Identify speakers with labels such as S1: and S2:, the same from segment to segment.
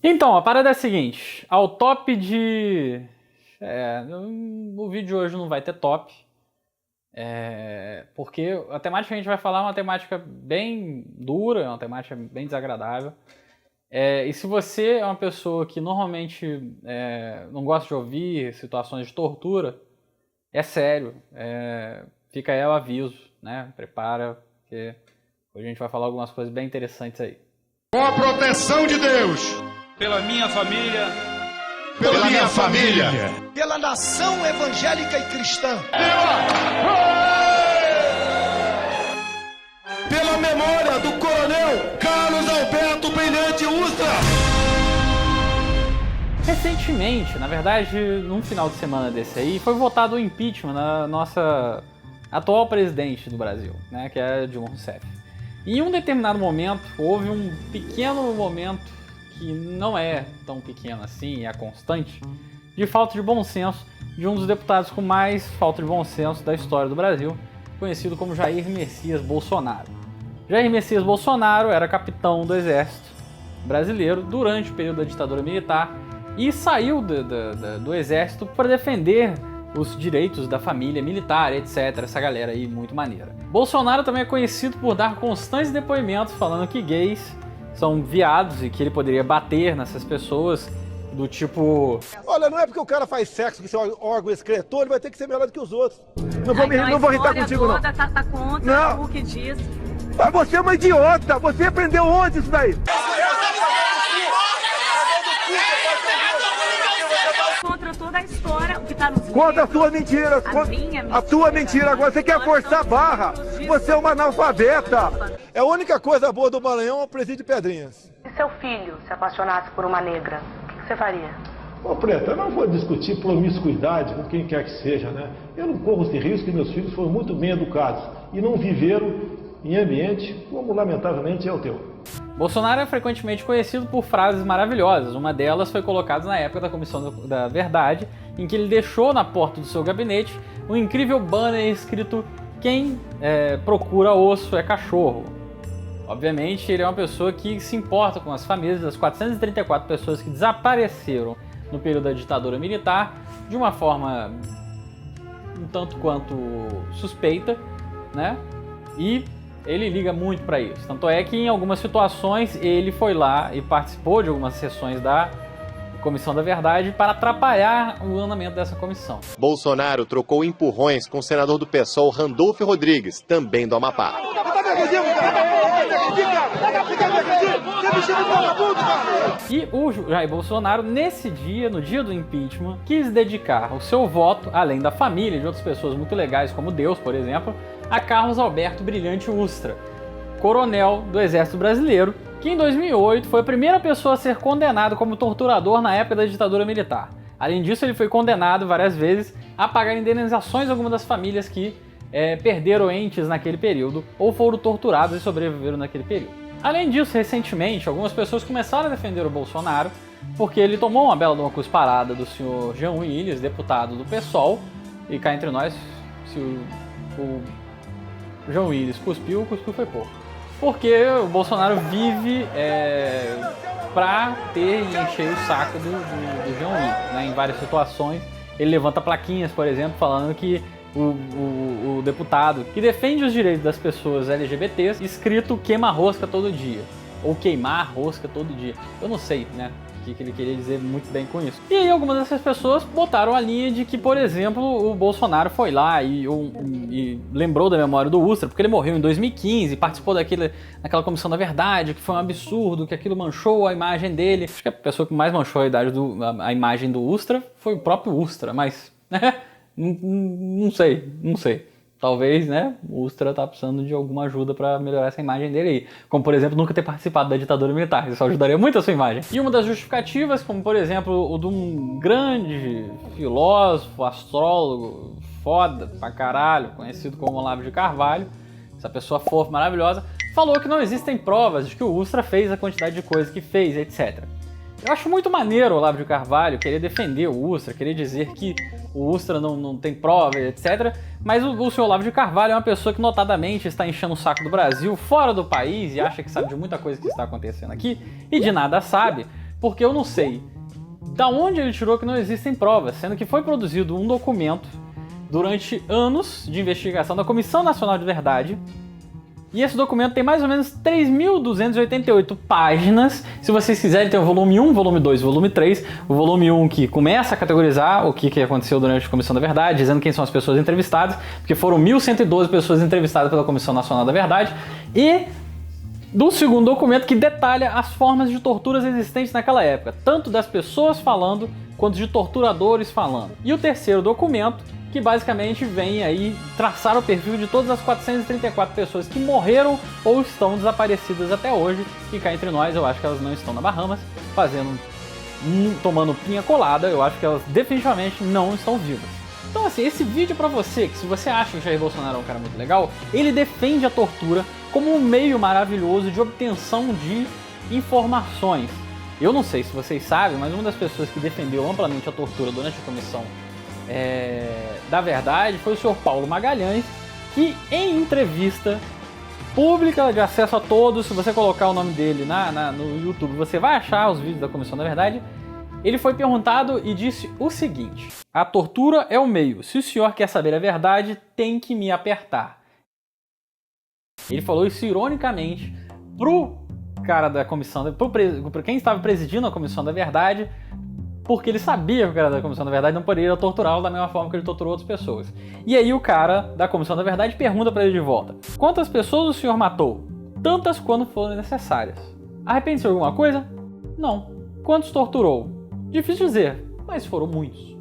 S1: Então, a parada é a seguinte, ao top de... o vídeo de hoje não vai ter top, porque a temática que a gente vai falar é uma temática bem dura, é uma temática bem desagradável. E se você é uma pessoa que normalmente não gosta de ouvir situações de tortura, é sério, fica aí o aviso, né? Prepara, porque hoje a gente vai falar algumas coisas bem interessantes aí.
S2: Com a proteção de Deus,
S3: pela minha família,
S2: pela minha família,
S4: pela nação evangélica e cristã,
S2: pela memória do coronel Carlos Alberto Brilhante Ustra.
S1: Recentemente, na verdade, num final de semana desse aí, foi votado o impeachment na nossa atual presidente do Brasil, né, que é Dilma Rousseff. E em um determinado momento, houve um pequeno momento, que não é tão pequeno assim, é constante, de falta de bom senso de um dos deputados com mais falta de bom senso da história do Brasil, conhecido como Jair Messias Bolsonaro. Jair Messias Bolsonaro era capitão do exército brasileiro durante o período da ditadura militar e saiu do exército para defender os direitos da família militar, etc. Essa galera aí muito maneira. Bolsonaro também é conhecido por dar constantes depoimentos falando que gays são viados e que ele poderia bater nessas pessoas, do tipo...
S5: Olha, não é porque o cara faz sexo com seu órgão excretor, ele vai ter que ser melhor do que os outros. Não vou irritar contigo, não.
S6: Tá contra
S5: não.
S6: O que diz.
S5: Mas você é uma idiota! Você aprendeu onde isso daí?
S6: Contra toda a história, o que tá nos livros.
S5: Contra a sua mentira. A tua mentira. Agora você quer forçar a barra. Você é uma analfabeta. É a única coisa boa do Maranhão é o presídio de Pedrinhas.
S7: Se seu filho se apaixonasse por uma negra, o que você faria?
S8: Ô Preta, eu não vou discutir promiscuidade com quem quer que seja, né? Eu não corro esse risco, que meus filhos foram muito bem educados e não viveram em ambiente como lamentavelmente é o teu.
S1: Bolsonaro é frequentemente conhecido por frases maravilhosas. Uma delas foi colocada na época da Comissão da Verdade, em que ele deixou na porta do seu gabinete um incrível banner escrito "Quem procura osso é cachorro". Obviamente, ele é uma pessoa que se importa com as famílias das 434 pessoas que desapareceram no período da ditadura militar, de uma forma um tanto quanto suspeita, né? E ele liga muito para isso. Tanto é que em algumas situações ele foi lá e participou de algumas sessões da Comissão da Verdade para atrapalhar o andamento dessa comissão.
S9: Bolsonaro trocou empurrões com o senador do PSOL, Randolfo Rodrigues, também do Amapá.
S1: E o Jair Bolsonaro, nesse dia, no dia do impeachment, quis dedicar o seu voto, além da família e de outras pessoas muito legais, como Deus, por exemplo, a Carlos Alberto Brilhante Ustra, coronel do Exército Brasileiro, que em 2008 foi a primeira pessoa a ser condenado como torturador na época da ditadura militar. Além disso, ele foi condenado várias vezes a pagar indenizações a algumas das famílias que perderam entes naquele período ou foram torturados e sobreviveram naquele período. Além disso, recentemente, algumas pessoas começaram a defender o Bolsonaro porque ele tomou uma bela de uma cusparada do senhor Jean Willis, deputado do PSOL, e cá entre nós, se o Jean Willis cuspiu foi pouco. Porque o Bolsonaro vive pra ter e encher o saco do Jean Willis, né? Em várias situações. Ele levanta plaquinhas, por exemplo, falando que o deputado que defende os direitos das pessoas LGBTs, escrito "queima rosca todo dia", ou "queimar rosca todo dia". Eu não sei, né, o que ele queria dizer muito bem com isso. E aí algumas dessas pessoas botaram a linha de que, por exemplo, o Bolsonaro foi lá e lembrou da memória do Ustra, porque ele morreu em 2015, participou daquela Comissão da Verdade, que foi um absurdo, que aquilo manchou a imagem dele. Acho que a pessoa que mais manchou a imagem do Ustra foi o próprio Ustra, mas... Não sei. Talvez, né, o Ustra tá precisando de alguma ajuda para melhorar essa imagem dele aí. Como, por exemplo, nunca ter participado da ditadura militar. Isso ajudaria muito a sua imagem. E uma das justificativas, como por exemplo, o de um grande filósofo, astrólogo, foda pra caralho, conhecido como Olavo de Carvalho, essa pessoa fofa, maravilhosa, falou que não existem provas de que o Ustra fez a quantidade de coisas que fez, etc. Eu acho muito maneiro o Olavo de Carvalho querer defender o Ustra, querer dizer que o Ustra não tem prova, etc. Mas o senhor Olavo de Carvalho é uma pessoa que notadamente está enchendo o saco do Brasil fora do país e acha que sabe de muita coisa que está acontecendo aqui e de nada sabe, porque eu não sei da onde ele tirou que não existem provas, sendo que foi produzido um documento durante anos de investigação da Comissão Nacional de Verdade. E esse documento tem mais ou menos 3.288 páginas. Se vocês quiserem, tem o volume 1, volume 2, volume 3. O volume 1 que começa a categorizar o que aconteceu durante a Comissão da Verdade, dizendo quem são as pessoas entrevistadas, porque foram 1.112 pessoas entrevistadas pela Comissão Nacional da Verdade. E do segundo documento, que detalha as formas de torturas existentes naquela época, tanto das pessoas falando, quanto de torturadores falando. E o terceiro documento, que basicamente vem aí traçar o perfil de todas as 434 pessoas que morreram ou estão desaparecidas até hoje. E cá entre nós, eu acho que elas não estão na Bahamas tomando pinha colada. Eu acho que elas definitivamente não estão vivas. Então assim, esse vídeo é pra você, que se você acha que Jair Bolsonaro é um cara muito legal, ele defende a tortura como um meio maravilhoso de obtenção de informações. Eu não sei se vocês sabem, mas uma das pessoas que defendeu amplamente a tortura durante a Comissão da Verdade foi o senhor Paulo Magalhães, que em entrevista pública de acesso a todos, se você colocar o nome dele no YouTube, você vai achar os vídeos da Comissão da Verdade. Ele foi perguntado e disse o seguinte: a tortura é o meio, se o senhor quer saber a verdade, tem que me apertar. Ele falou isso ironicamente pro cara da comissão, pro quem estava presidindo a Comissão da Verdade, porque ele sabia que o cara da Comissão da Verdade não poderia torturá-lo da mesma forma que ele torturou outras pessoas. E aí o cara da Comissão da Verdade pergunta para ele de volta: quantas pessoas o senhor matou? Tantas quanto foram necessárias. Arrepende-se de alguma coisa? Não. Quantos torturou? Difícil dizer, mas foram muitos.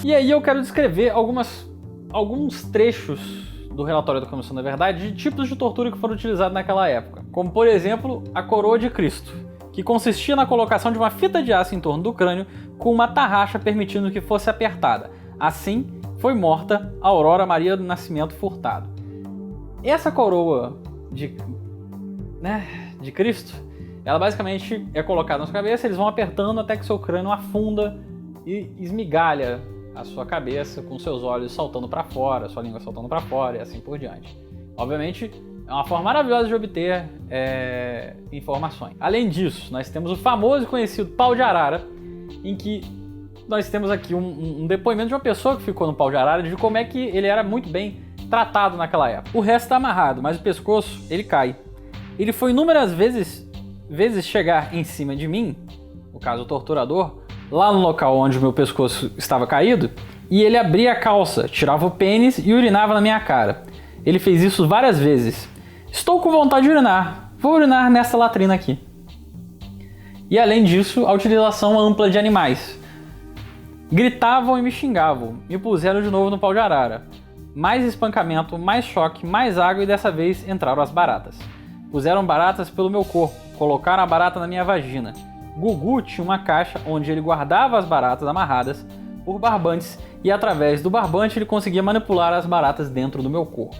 S1: E aí eu quero descrever alguns trechos do relatório da Comissão da Verdade de tipos de tortura que foram utilizados naquela época. Como, por exemplo, a coroa de Cristo, que consistia na colocação de uma fita de aço em torno do crânio com uma tarraxa permitindo que fosse apertada. Assim, foi morta Aurora Maria do Nascimento Furtado. Essa coroa de Cristo, ela basicamente é colocada na sua cabeça, eles vão apertando até que seu crânio afunda e esmigalha a sua cabeça, com seus olhos saltando para fora, sua língua saltando para fora e assim por diante. Obviamente, é uma forma maravilhosa de obter informações. Além disso, nós temos o famoso e conhecido pau de arara, em que nós temos aqui um depoimento de uma pessoa que ficou no pau de arara, de como é que ele era muito bem tratado naquela época. O resto está amarrado, mas o pescoço, ele cai. Ele foi inúmeras vezes chegar em cima de mim, no caso o torturador, lá no local onde o meu pescoço estava caído, e ele abria a calça, tirava o pênis e urinava na minha cara. Ele fez isso várias vezes. Estou com vontade de urinar. Vou urinar nessa latrina aqui. E além disso, a utilização ampla de animais. Gritavam e me xingavam. Me puseram de novo no pau de arara. Mais espancamento, mais choque, mais água e dessa vez entraram as baratas. Puseram baratas pelo meu corpo. Colocaram a barata na minha vagina. Gugu tinha uma caixa onde ele guardava as baratas amarradas por barbantes e através do barbante ele conseguia manipular as baratas dentro do meu corpo.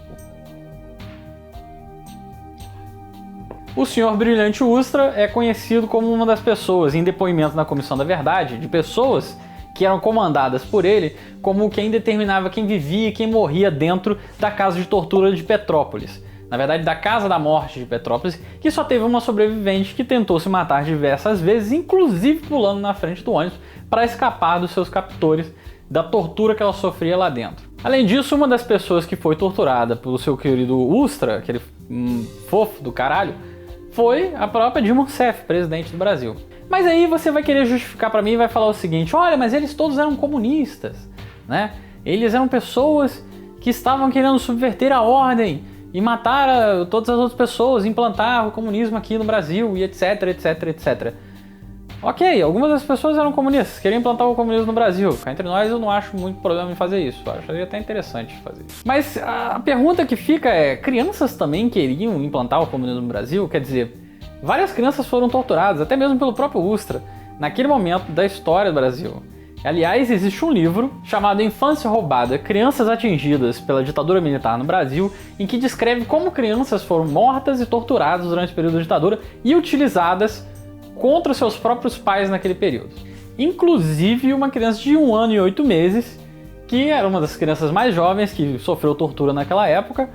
S1: O senhor Brilhante Ustra é conhecido como uma das pessoas, em depoimento na Comissão da Verdade, de pessoas que eram comandadas por ele como quem determinava quem vivia e quem morria dentro da casa de tortura de Petrópolis. Na verdade, da Casa da Morte de Petrópolis, que só teve uma sobrevivente que tentou se matar diversas vezes, inclusive pulando na frente do ônibus, para escapar dos seus captores, da tortura que ela sofria lá dentro. Além disso, uma das pessoas que foi torturada pelo seu querido Ustra, aquele fofo do caralho, foi a própria Dilma Rousseff, presidente do Brasil. Mas aí você vai querer justificar para mim e vai falar o seguinte: olha, mas eles todos eram comunistas, né? Eles eram pessoas que estavam querendo subverter a ordem e matar todas as outras pessoas, implantar o comunismo aqui no Brasil e etc, etc, etc. Ok, algumas das pessoas eram comunistas, queriam implantar o comunismo no Brasil. Entre nós, eu não acho muito problema em fazer isso. Eu acharia até interessante fazer isso. Mas a pergunta que fica é: crianças também queriam implantar o comunismo no Brasil? Quer dizer, várias crianças foram torturadas, até mesmo pelo próprio Ustra, naquele momento da história do Brasil. Aliás, existe um livro chamado Infância Roubada, Crianças Atingidas pela Ditadura Militar no Brasil, em que descreve como crianças foram mortas e torturadas durante o período da ditadura e utilizadas contra seus próprios pais naquele período. Inclusive uma criança de 1 ano e 8 meses, que era uma das crianças mais jovens que sofreu tortura naquela época,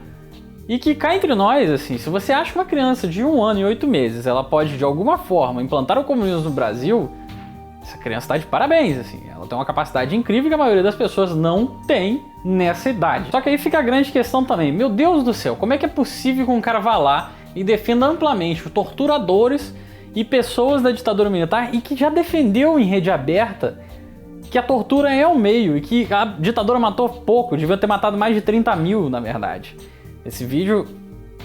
S1: E que cá entre nós, assim, se você acha que uma criança de 1 ano e 8 meses, ela pode de alguma forma implantar o comunismo no Brasil, essa criança está de parabéns, assim. Ela tem uma capacidade incrível que a maioria das pessoas não tem nessa idade. Só que aí fica a grande questão também. Meu Deus do céu, como é que é possível que um cara vá lá e defenda amplamente torturadores e pessoas da ditadura militar e que já defendeu em rede aberta que a tortura é o meio e que a ditadura matou pouco, devia ter matado mais de 30 mil, na verdade. Esse vídeo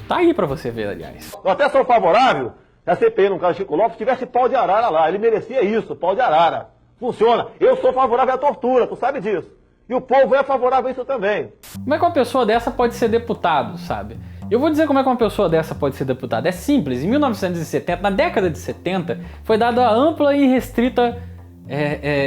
S1: tá aí pra você ver, aliás.
S5: Eu até sou favorável que a CPI, no caso Chico Lopes, tivesse pau de arara lá. Ele merecia isso, pau de arara. Funciona. Eu sou favorável à tortura, tu sabe disso. E o povo é favorável a isso também.
S1: Como é que uma pessoa dessa pode ser deputado, sabe? Eu vou dizer como é que uma pessoa dessa pode ser deputada. É simples. Em 1970, na década de 70, foi dada a ampla e restrita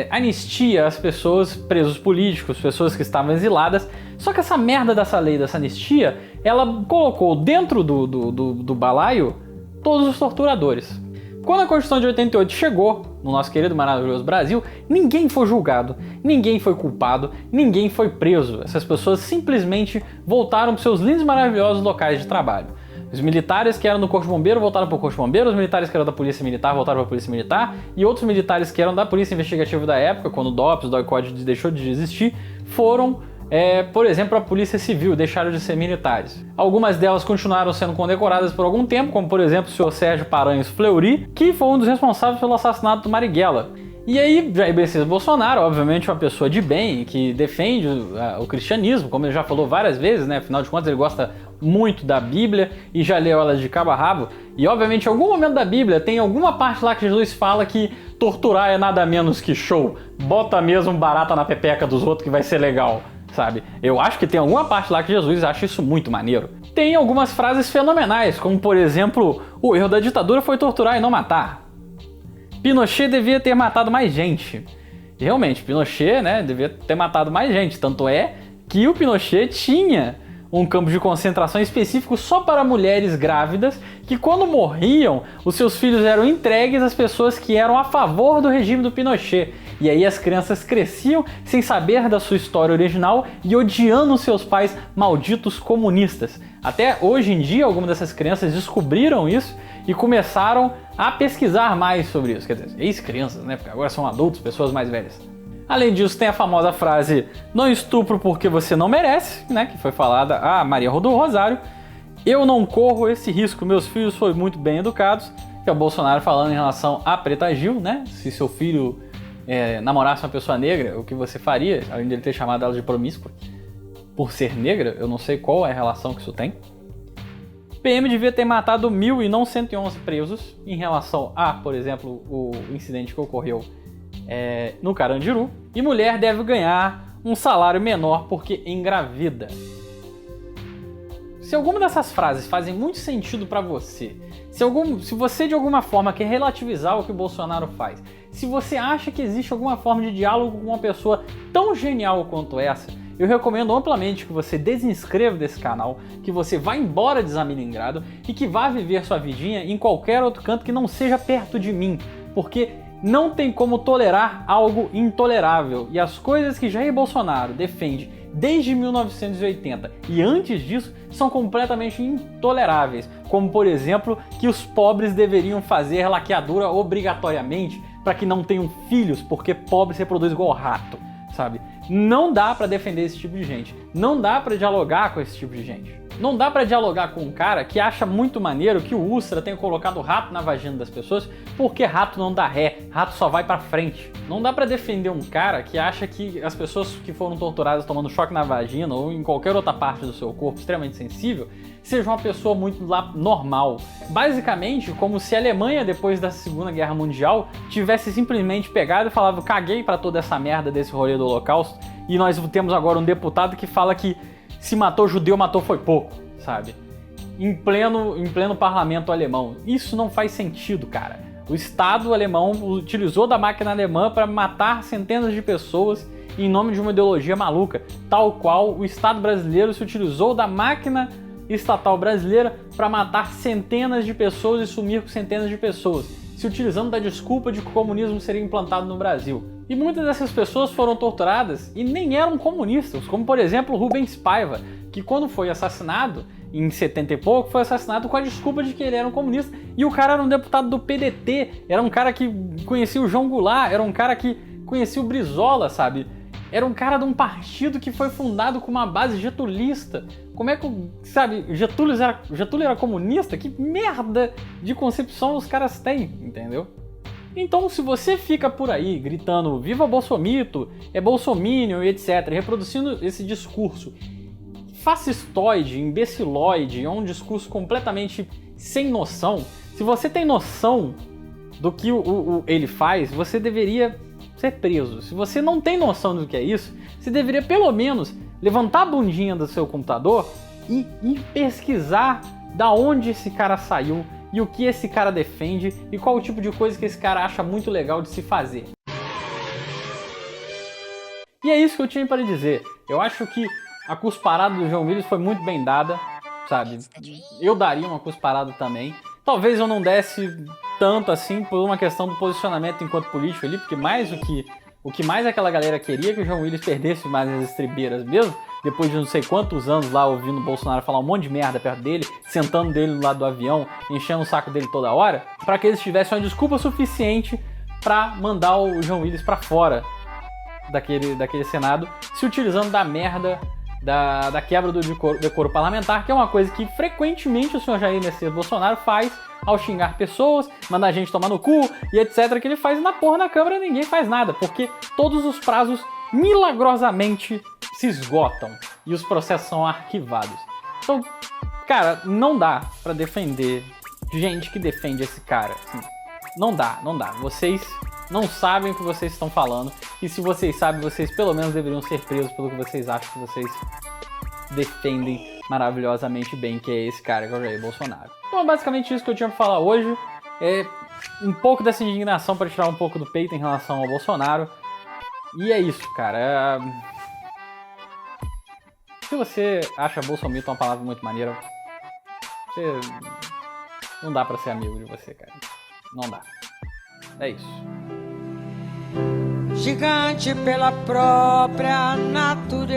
S1: anistia às pessoas, presos políticos, pessoas que estavam exiladas. Só que essa merda dessa lei, dessa anistia, ela colocou dentro do balaio todos os torturadores. Quando a Constituição de 88 chegou no nosso querido maravilhoso Brasil, ninguém foi julgado, ninguém foi culpado, ninguém foi preso. Essas pessoas simplesmente voltaram para seus lindos e maravilhosos locais de trabalho. Os militares que eram do Corpo de Bombeiro voltaram para o Corpo de Bombeiro, os militares que eram da Polícia Militar voltaram para a Polícia Militar, e outros militares que eram da Polícia Investigativa da época, quando o DOPS, o DOI-CODE deixou de existir, foram, por exemplo, a Polícia Civil, deixaram de ser militares. Algumas delas continuaram sendo condecoradas por algum tempo, como por exemplo o senhor Sérgio Paranhos Fleury, que foi um dos responsáveis pelo assassinato do Marighella. E aí, Jair Messias Bolsonaro, obviamente uma pessoa de bem, que defende o cristianismo, como ele já falou várias vezes, né? Afinal de contas ele gosta muito da Bíblia e já leu ela de cabo a rabo. E obviamente em algum momento da Bíblia tem alguma parte lá que Jesus fala que torturar é nada menos que show. Bota mesmo barata na pepeca dos outros que vai ser legal, sabe? Eu acho que tem alguma parte lá que Jesus acha isso muito maneiro. Tem algumas frases fenomenais, como por exemplo, o erro da ditadura foi torturar e não matar. Pinochet devia ter matado mais gente. Realmente, Pinochet, né, devia ter matado mais gente. Tanto é que o Pinochet tinha um campo de concentração específico só para mulheres grávidas, que quando morriam, os seus filhos eram entregues às pessoas que eram a favor do regime do Pinochet. E aí as crianças cresciam sem saber da sua história original e odiando seus pais malditos comunistas. Até hoje em dia, algumas dessas crianças descobriram isso e começaram a pesquisar mais sobre isso. Quer dizer, ex-crianças, né? Porque agora são adultos, pessoas mais velhas. Além disso, tem a famosa frase "não estupro porque você não merece", né? Que foi falada a Maria do Rosário. "Eu não corro esse risco, meus filhos foram muito bem educados", que é o Bolsonaro falando em relação a Preta Gil, né? Se seu filho namorasse uma pessoa negra, o que você faria, além dele ter chamado ela de promíscua por ser negra? Eu não sei qual é a relação que isso tem. PM devia ter matado 1.000 e não 111 presos em relação a, por exemplo, o incidente que ocorreu no Carandiru. E mulher deve ganhar um salário menor porque engravida. Se alguma dessas frases fazem muito sentido para você, se você de alguma forma quer relativizar o que o Bolsonaro faz, se você acha que existe alguma forma de diálogo com uma pessoa tão genial quanto essa, eu recomendo amplamente que você desinscreva desse canal, que você vá embora de Examilingrado e que vá viver sua vidinha em qualquer outro canto que não seja perto de mim, porque não tem como tolerar algo intolerável. E as coisas que Jair Bolsonaro defende desde 1980 e antes disso são completamente intoleráveis, como por exemplo que os pobres deveriam fazer laqueadura obrigatoriamente para que não tenham filhos, porque pobre se reproduz igual rato, sabe? Não dá pra defender esse tipo de gente. Não dá pra dialogar com esse tipo de gente. Não dá pra dialogar com um cara que acha muito maneiro que o Ustra tenha colocado rato na vagina das pessoas, porque rato não dá ré, rato só vai pra frente. Não dá pra defender um cara que acha que as pessoas que foram torturadas tomando choque na vagina ou em qualquer outra parte do seu corpo extremamente sensível seja uma pessoa muito normal. Basicamente, como se a Alemanha, depois da Segunda Guerra Mundial, tivesse simplesmente pegado e falado: caguei pra toda essa merda desse rolê do Holocausto, e nós temos agora um deputado que fala que se matou judeu, matou foi pouco, sabe? Em pleno parlamento alemão. Isso não faz sentido, cara. O Estado alemão utilizou da máquina alemã para matar centenas de pessoas em nome de uma ideologia maluca, tal qual o Estado brasileiro se utilizou da máquina estatal brasileira para matar centenas de pessoas e sumir com centenas de pessoas, se utilizando da desculpa de que o comunismo seria implantado no Brasil. E muitas dessas pessoas foram torturadas e nem eram comunistas, como por exemplo Rubens Paiva, que quando foi assassinado, em 70 e pouco, foi assassinado com a desculpa de que ele era um comunista. E o cara era um deputado do PDT, era um cara que conhecia o João Goulart, era um cara que conhecia o Brizola, sabe? Era um cara de um partido que foi fundado com uma base getulista. Como é que, sabe, Getúlio era comunista? Que merda de concepção os caras têm, entendeu? Então, se você fica por aí gritando viva Bolsomito, é bolsominion e etc, reproduzindo esse discurso fascistoide, imbecilóide, é um discurso completamente sem noção, se você tem noção do que ele faz, você deveria ser preso. Se você não tem noção do que é isso, você deveria pelo menos levantar a bundinha do seu computador e pesquisar da onde esse cara saiu e o que esse cara defende e qual o tipo de coisa que esse cara acha muito legal de se fazer. E é isso que eu tinha para dizer. Eu acho que a cusparada do João Willis foi muito bem dada, sabe? Eu daria uma cusparada também. Talvez eu não desse tanto assim por uma questão do posicionamento enquanto político ali, porque o que mais aquela galera queria que o João Willis perdesse mais as estribeiras mesmo, depois de não sei quantos anos lá ouvindo o Bolsonaro falar um monte de merda perto dele, sentando dele no lado do avião, enchendo o saco dele toda hora, para que eles tivessem uma desculpa suficiente para mandar o João Willis para fora daquele Senado, se utilizando da merda da quebra do decoro parlamentar, que é uma coisa que frequentemente o senhor Jair Messias Bolsonaro faz ao xingar pessoas, mandar a gente tomar no cu e etc, que ele faz na porra na Câmara e ninguém faz nada, porque todos os prazos milagrosamente se esgotam e os processos são arquivados. Então, cara, não dá pra defender gente que defende esse cara. Assim, não dá. Vocês não sabem o que vocês estão falando. E se vocês sabem, vocês pelo menos deveriam ser presos pelo que vocês acham que vocês defendem maravilhosamente bem, que é esse cara, que é o Jair Bolsonaro. Então é basicamente isso que eu tinha pra falar hoje. É um pouco dessa indignação para tirar um pouco do peito em relação ao Bolsonaro. E é isso, cara. Se você acha Bolsomito uma palavra muito maneira, você não dá pra ser amigo de você, cara. Não dá. É isso.
S10: Gigante pela própria natureza.